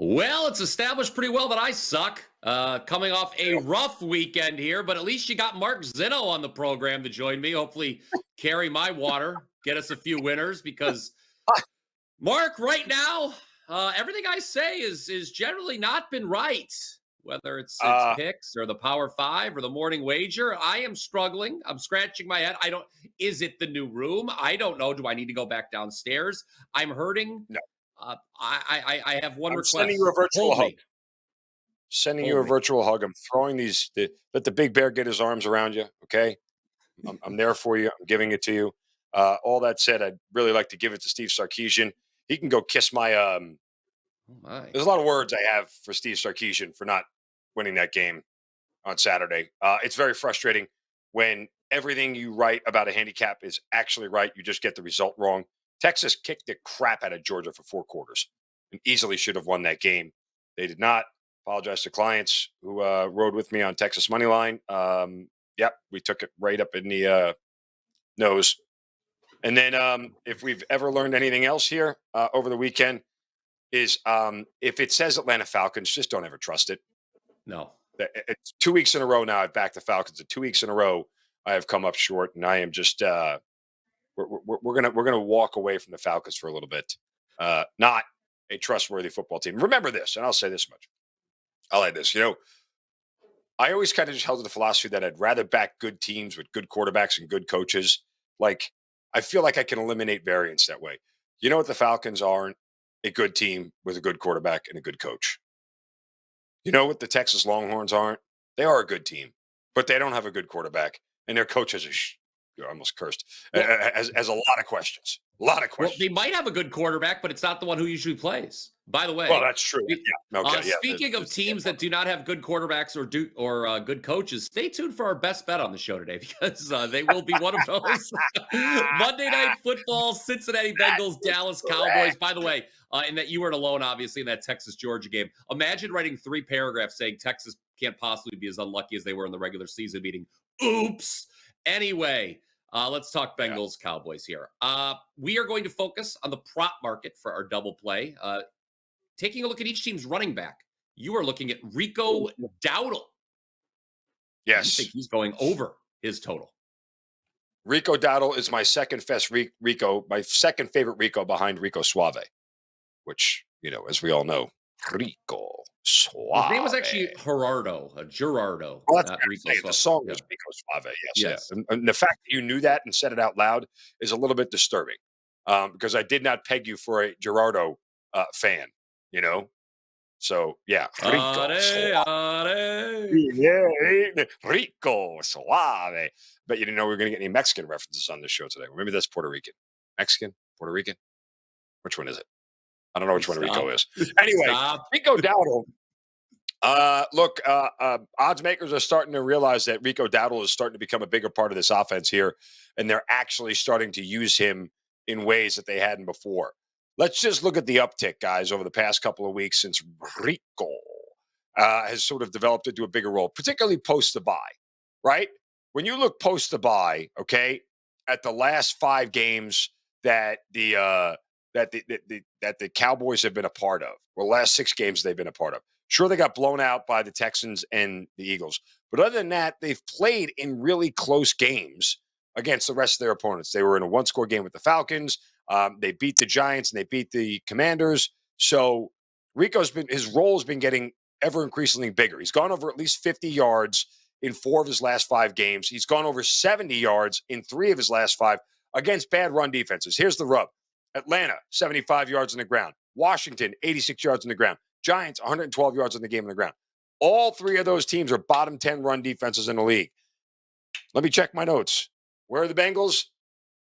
Well, it's established pretty well that I suck. Coming off a rough weekend here, but at least you got Mark Zinno on the program to join me. Hopefully, carry my water, get us a few winners because Mark, right now, everything I say is generally not been right. Whether it's Uh, picks or the Power Five or the morning wager, I am struggling. I'm scratching my head. I don't. Is it the new room? I don't know. Do I need to go back downstairs? I'm hurting. no, I have one I'm sending you a request. virtual Hold hug. me. Sending you Hold a me. virtual hug. I'm throwing let the big bear get his arms around you. Okay. I'm there for you. I'm giving it to you. All that said, I'd really like to give it to Steve Sarkeesian. He can go kiss my, Oh my. there's a lot of words I have for Steve Sarkeesian for not winning that game on Saturday. It's very frustrating when everything you write about a handicap is actually right. You just get the result wrong. Texas kicked the crap out of Georgia for 4 quarters and easily should have won that game. They did not. Apologize to clients who rode with me on Texas money line. Yep, we took it right up in the nose. And then, if we've ever learned anything else here over the weekend, is if it says Atlanta Falcons, just don't ever trust it. No. It's 2 weeks in a row now. I've backed the Falcons. And 2 weeks in a row, I have come up short, and I am just we're gonna walk away from the Falcons for a little bit. Not a trustworthy football team. Remember this, and I'll say this much. I'll add this. I always kind of just held to the philosophy that I'd rather back good teams with good quarterbacks and good coaches. Like, I feel like I can eliminate variance that way. You know what? The Falcons aren't a good team with a good quarterback and a good coach. You know what? The Texas Longhorns aren't. They are a good team, but they don't have a good quarterback, and their coach has you're almost cursed. Well, Has a lot of questions. A lot of well, they questions. might have a good quarterback, but it's not the one who usually plays. By the Well, way, that's true. spe- Yeah. Okay. Yeah. speaking of teams that do not have good quarterbacks or good coaches, stay tuned for our best bet on the show today because they will be one of those. Monday Night Football, Cincinnati That Bengals, is Dallas Cowboys. correct. By the way, and that you weren't alone, obviously, in that Texas Georgia game. Imagine writing 3 paragraphs saying Texas can't possibly be as unlucky as they were in the regular season meeting. Oops. Anyway. Let's talk Yeah. Bengals Cowboys here. We are going to focus on the prop market for our double play. Taking a look at each team's running back, you are looking at Rico Dowdle. You think Yes. he's going over his total? Rico Dowdle is my second best Rico, my second favorite Rico behind Rico Suave, which, as we all know, Rico His name was Suave. actually Gerardo, Well, that's not what I'm Rico. saying. The So, song yeah. was Rico Suave. Yes, yeah. Yes. And the fact that you knew that and said it out loud is a little bit disturbing, because I did not peg you for a Gerardo fan, you know? So, yeah, Rico Suave. Are. Yeah, Rico Suave. Bet you didn't know we were going to get any Mexican references on this show today. Maybe that's Puerto Rican. Mexican? Puerto Rican? Which one is it? I don't know which one Rico Stop. is. Anyway, Stop. Rico Dowdle. Look, odds makers are starting to realize that Rico Dowdle is starting to become a bigger part of this offense here, and they're actually starting to use him in ways that they hadn't before. Let's just look at the uptick, guys, over the past couple of weeks since Rico has sort of developed into a bigger role, particularly post the bye, right? When you look post the bye, okay, at the last 5 games that that the Cowboys have been a part of, or last 6 games they've been a part of. Sure, they got blown out by the Texans and the Eagles, but other than that, they've played in really close games against the rest of their opponents. They were in a one-score game with the Falcons. They beat the Giants and they beat the Commanders. So his role has been getting ever increasingly bigger. He's gone over at least 50 yards in 4 of his last 5 games. He's gone over 70 yards in 3 of his last 5 against bad run defenses. Here's the rub. Atlanta, 75 yards on the ground. Washington, 86 yards on the ground. Giants, 112 yards on the game on the ground. All 3 of those teams are bottom 10 run defenses in the league. Let me check my notes. Where are the Bengals?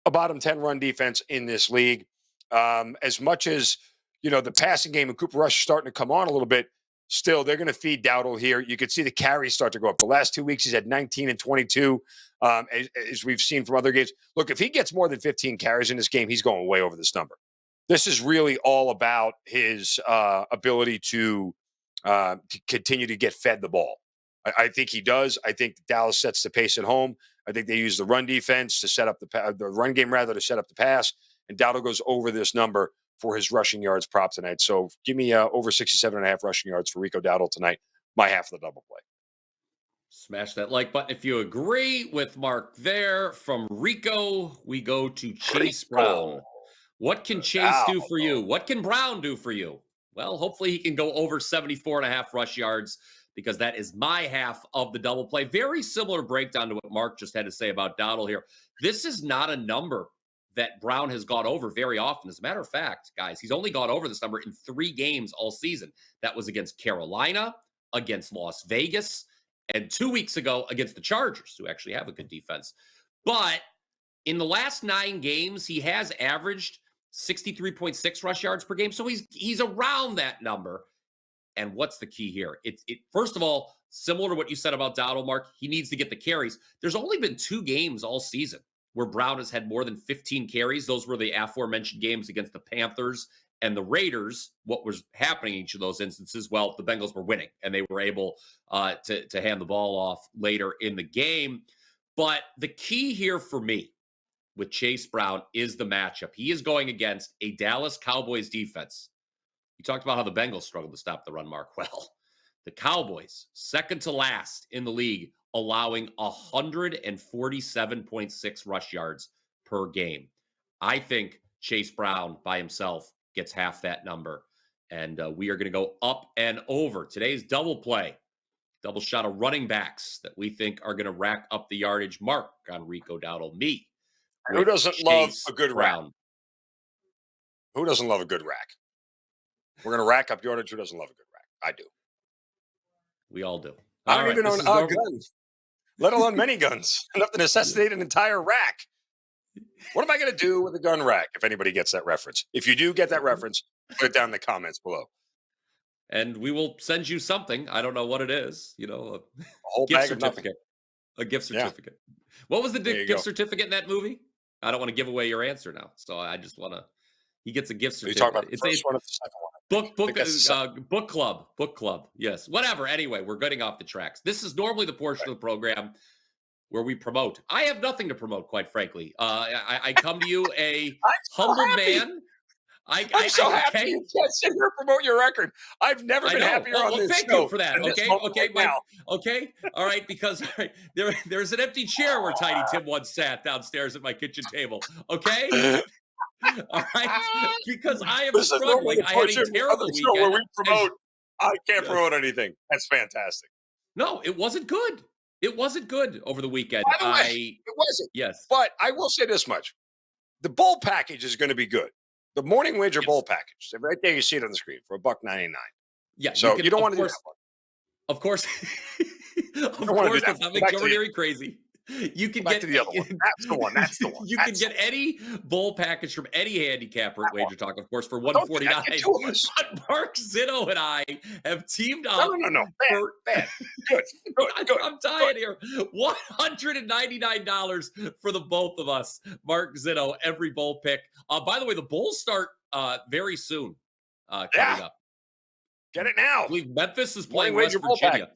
A bottom 10 run defense in this league. As much as, the passing game and Cooper Rush is starting to come on a little bit, still, they're going to feed Dowdle here. You could see the carries start to go up. The last 2 weeks, he's had 19 and 22, as we've seen from other games. Look, if he gets more than 15 carries in this game, he's going way over this number. This is really all about his ability to continue to get fed the ball. I think he does. I think Dallas sets the pace at home. I think they use the run defense to set up the run game rather to set up the pass. And Dowdle goes over this number for his rushing yards prop tonight. So give me over 67.5 rushing yards for Rico Dowdle tonight. My half of the double play. Smash that like button if you agree with Mark there. From Rico, we go to Chase Brown. What can Chase do for you? What can Brown do for you? Well, hopefully he can go over 74.5 rush yards, because that is my half of the double play. Very similar breakdown to what Mark just had to say about Dowdle here. This is not a number that Brown has gone over very often. As a matter of fact, guys, he's only gone over this number in 3 games all season. That was against Carolina, against Las Vegas, and 2 weeks ago against the Chargers, who actually have a good defense. But in the last 9 games, he has averaged 63.6 rush yards per game. So he's around that number. And what's the key here? First of all, similar to what you said about Dowdle, Mark, he needs to get the carries. There's only been 2 games all season where Brown has had more than 15 carries. Those were the aforementioned games against the Panthers and the Raiders. What was happening in each of those instances? Well, the Bengals were winning, and they were able to hand the ball off later in the game. But the key here for me with Chase Brown is the matchup. He is going against a Dallas Cowboys defense. You talked about how the Bengals struggled to stop the run, Mark. Well, the Cowboys, second to last in the league, allowing 147.6 rush yards per game. I think Chase Brown by himself gets half that number. And we are going to go up and over. Today's double play, double shot of running backs that we think are going to rack up the yardage. Mark on Rico Dowdle, me. Who doesn't love a good Brown. rack? Who doesn't love a good rack? We're going to rack up yardage. Who doesn't love a good rack? I do. We all do. I don't even own a gun, let alone many guns, enough to necessitate an entire rack. What am I going to do with a gun rack if anybody gets that reference? If you do get that reference, put it down in the comments below. And we will send you something. I don't know what it is. You know, A whole gift bag certificate. A gift certificate. Yeah. What was the gift certificate in that movie? I don't want to give away your answer now. So I just want to. He gets a gift certificate. You talk about the first one or the second one? Book club. Yes. Whatever. Anyway, we're getting off the tracks. This is normally the portion of the program where we promote. I have nothing to promote, quite frankly. I come to you a humble man. I'm so happy you can't sit here and promote your record. I've never been happier on this show. Thank you for that. Okay. All right, because there's an empty chair where Tiny Tim once sat downstairs at my kitchen table. Okay. All right, because I am struggling. I had a terrible weekend. Where we promote, I can't promote anything. That's fantastic. No, it wasn't good. It wasn't good over the weekend. By the way, it wasn't. Yes, but I will say this much: the bowl package is going to be good. The morning wager bowl package, right there, you see it on the screen for $1.99. Yeah, so you don't want to do that one. Of course, let's not make Jordan crazy. You can get the other one. That's the one. That's the one. You can get any bowl package from any handicapper at WagerTalk, of course, for $149. But Mark, Zinno, and I have teamed up. No. Bad. Good. I'm dying here. $199 for the both of us, Mark, Zinno, every bowl pick. By the way, the bowls start very soon. Coming up. Get it now. I believe Memphis is playing West Virginia.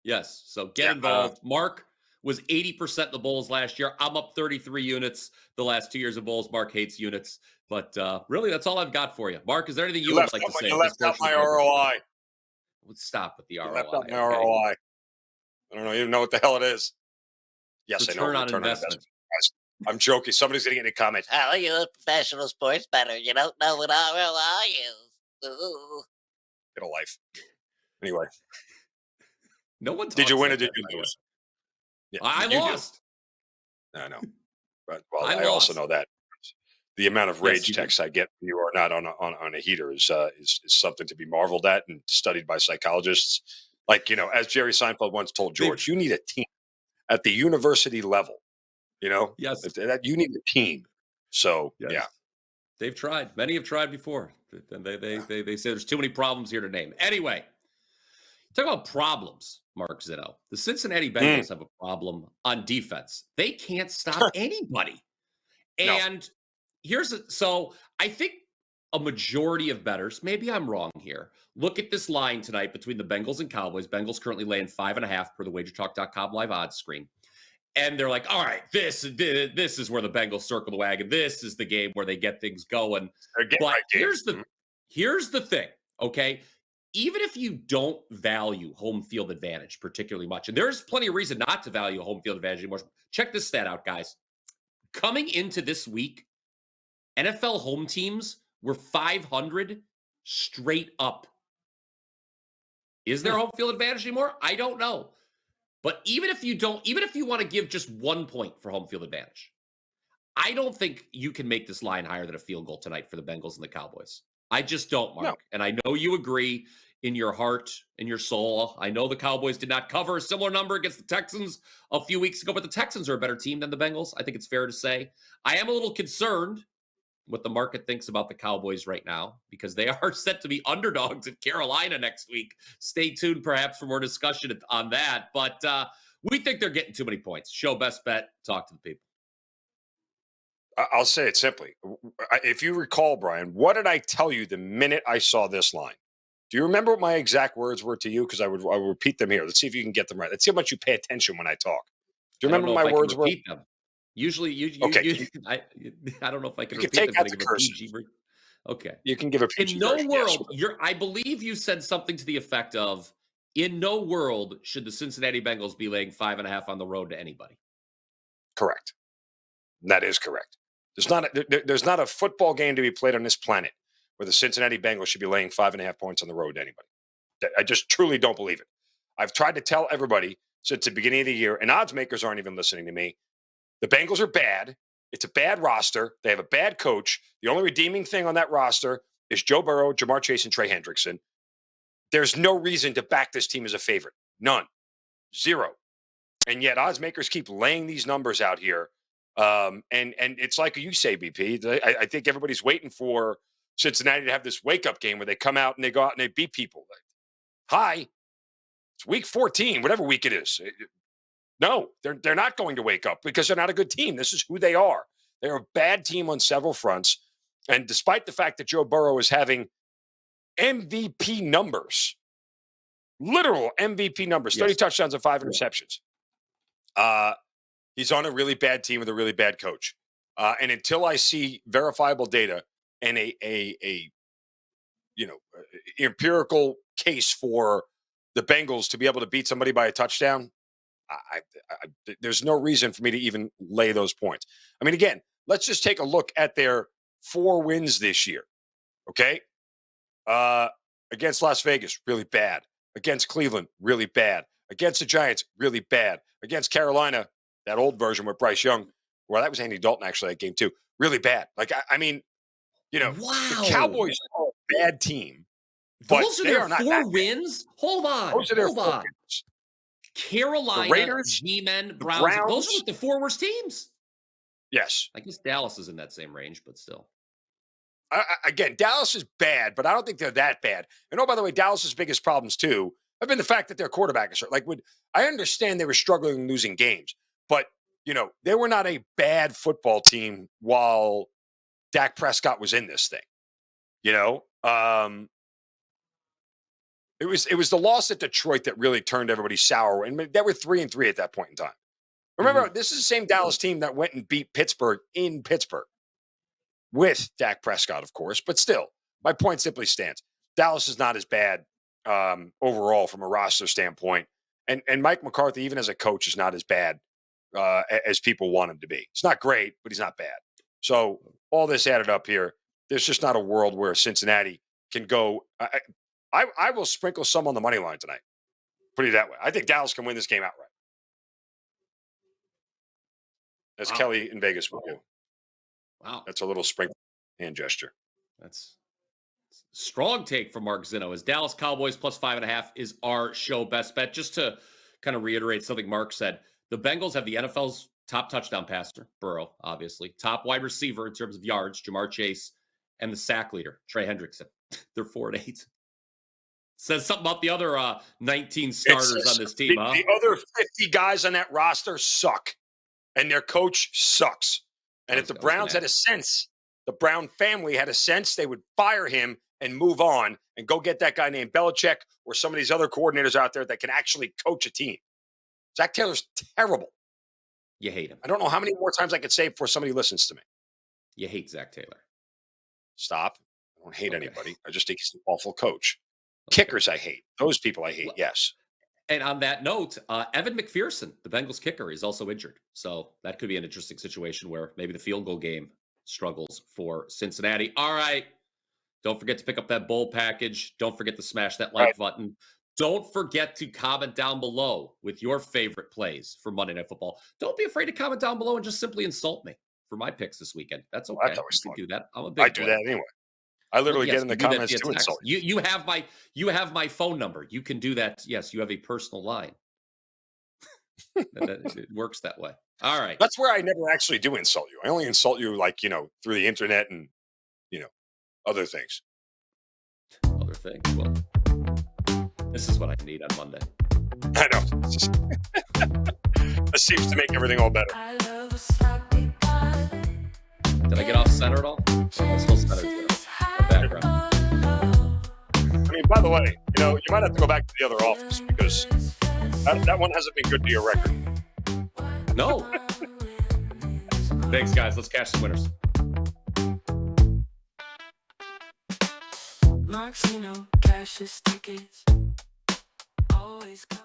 Yes, so get involved. Mark was 80% in the bowls last year. I'm up 33 units the last 2 years of bowls. Mark hates units. But really, that's all I've got for you. Mark, is there anything you would like to say? You left out my ROI. Stop with the ROI. Left out my ROI. I don't know. You don't know what the hell it is. Yes, I know. Return on investment. I'm joking. Somebody's going to get in the comments. How are you a professional sports bettor? You don't know what ROI is. Ooh. Get a life. Anyway. No one did you win or did you lose? Yeah, I lost. I know. But I also know that the amount of rage texts I get when you are not on a heater is something to be marveled at and studied by psychologists. Like, as Jerry Seinfeld once told George, you need a team at the university level. Yes, that you need a team. So yeah, they've tried. Many have tried before, and they say there's too many problems here to name. Anyway, talk about problems. Mark Zinno. The Cincinnati Bengals have a problem on defense. They can't stop anybody. And so I think a majority of bettors, maybe I'm wrong here, look at this line tonight between the Bengals and Cowboys. Bengals currently laying 5.5 per the WagerTalk.com live odds screen. And they're like, all right, this is where the Bengals circle the wagon. This is the game where they get things going. They're getting But right game. here's the thing, okay? Even if you don't value home field advantage particularly much, and there's plenty of reason not to value home field advantage anymore. Check this stat out, guys. Coming into this week, NFL home teams were 500 straight up. Is there home field advantage anymore? I don't know. But even if you want to give just 1 point for home field advantage, I don't think you can make this line higher than a field goal tonight for the Bengals and the Cowboys. I just don't, Mark. No. And I know you agree in your heart, in your soul. I know the Cowboys did not cover a similar number against the Texans a few weeks ago, but the Texans are a better team than the Bengals. I think it's fair to say. I am a little concerned what the market thinks about the Cowboys right now, because they are set to be underdogs at Carolina next week. Stay tuned, perhaps, for more discussion on that. But we think they're getting too many points. Show best bet. Talk to the people. I'll say it simply. If you recall, Brian, what did I tell you the minute I saw this line? Do you remember what my exact words were to you? Because I will repeat them here. Let's see if you can get them right. Let's see how much you pay attention when I talk. Do you remember what my words were? Them. Usually, Okay. I don't know if I can you repeat can take them. out the curses. Okay. You can give a PG In no version, world, yes. I believe you said something to the effect of, in no world should the Cincinnati Bengals be laying 5.5 on the road to anybody. Correct. That is correct. There's not a football game to be played on this planet where the Cincinnati Bengals should be laying 5.5 points on the road to anybody. I just truly don't believe it. I've tried to tell everybody since the beginning of the year, and odds makers aren't even listening to me. The Bengals are bad. It's a bad roster. They have a bad coach. The only redeeming thing on that roster is Joe Burrow, Jamar Chase, and Trey Hendrickson. There's no reason to back this team as a favorite. None. Zero. And yet odds makers keep laying these numbers out here. And it's like you say, BP. I think everybody's waiting for Cincinnati to have this wake-up game where they come out and they go out and they beat people. Hi. It's week 14, whatever week it is. No, they're not going to wake up because they're not a good team. This is who they are. They're a bad team on several fronts. And despite the fact that Joe Burrow is having MVP numbers, literal MVP numbers, 30 touchdowns and 5 interceptions, he's on a really bad team with a really bad coach. And until I see verifiable data and a empirical case for the Bengals to be able to beat somebody by a touchdown, there's no reason for me to even lay those points. I mean, again, let's just take a look at their 4 wins this year. Okay. Against Las Vegas, really bad. Against Cleveland, really bad. Against the Giants, really bad. Against Carolina, that old version with Bryce Young, well, that was Andy Dalton actually that game too, really bad. Like, I mean, wow. The Cowboys are a bad team. But those are they their are not 4 wins? Hold on. Those are their Hold 4 on. wins. Carolina, The Raiders, G-Men, the Browns. Browns. Those are like the 4 worst teams. Yes. I guess Dallas is in that same range, but still. Again, Dallas is bad, but I don't think they're that bad. And oh, by the way, Dallas's biggest problems too have been the fact that their quarterback is hurt. Like, I understand they were struggling losing games, but they were not a bad football team while Dak Prescott was in this thing. It was the loss at Detroit that really turned everybody sour, and they were 3-3 at that point in time. Remember, this is the same Dallas team that went and beat Pittsburgh in Pittsburgh with Dak Prescott, of course, but still, my point simply stands. Dallas is not as bad overall from a roster standpoint, and Mike McCarthy, even as a coach, is not as bad as people want him to be. It's not great, but he's not bad. So all this added up here, there's just not a world where Cincinnati can go. I will sprinkle some on the money line tonight. Put it that way. I think Dallas can win this game outright. As Kelly in Vegas will do. Wow. That's a little sprinkle hand gesture. That's strong take from Mark Zinno. As Dallas Cowboys plus 5.5 is our show best bet. Just to kind of reiterate something Mark said, the Bengals have the NFL's top touchdown passer, Burrow, obviously, top wide receiver in terms of yards, Jamar Chase, and the sack leader, Trey Hendrickson. They're 4-8. Says something about the other 19 starters on this team, huh? The other 50 guys on that roster suck, and their coach sucks. And if the Browns had a sense, the Brown family had a sense, they would fire him and move on and go get that guy named Belichick or some of these other coordinators out there that can actually coach a team. Zach Taylor's terrible. You hate him. I don't know how many more times I could say before somebody listens to me. You hate Zach Taylor. Stop. I don't hate Okay. anybody. I just think he's an awful coach. Okay. Kickers, I hate. Those people I hate. Yes. And on that note, Evan McPherson, the Bengals kicker, is also injured. So that could be an interesting situation where maybe the field goal game struggles for Cincinnati. All right. Don't forget to pick up that bowl package. Don't forget to smash that like button. Don't forget to comment down below with your favorite plays for Monday Night Football. Don't be afraid to comment down below and just simply insult me for my picks this weekend. That's okay. That's always You fun. can do that. I'm a big I do that anyway. I literally get in the comments to insult you. You have my phone number. You can do that. Yes, you have a personal line. It works that way. All right. That's where I never actually do insult you. I only insult you like, through the internet and, other things. Other things. Well, this is what I need on Monday. I know. This seems to make everything all better. Did I get off center at all? I'm still centered there. The background. I mean, by the way, you might have to go back to the other office because that one hasn't been good to your record. No. Thanks, guys. Let's cash some winners. Zinno, cash is tickets. Always come.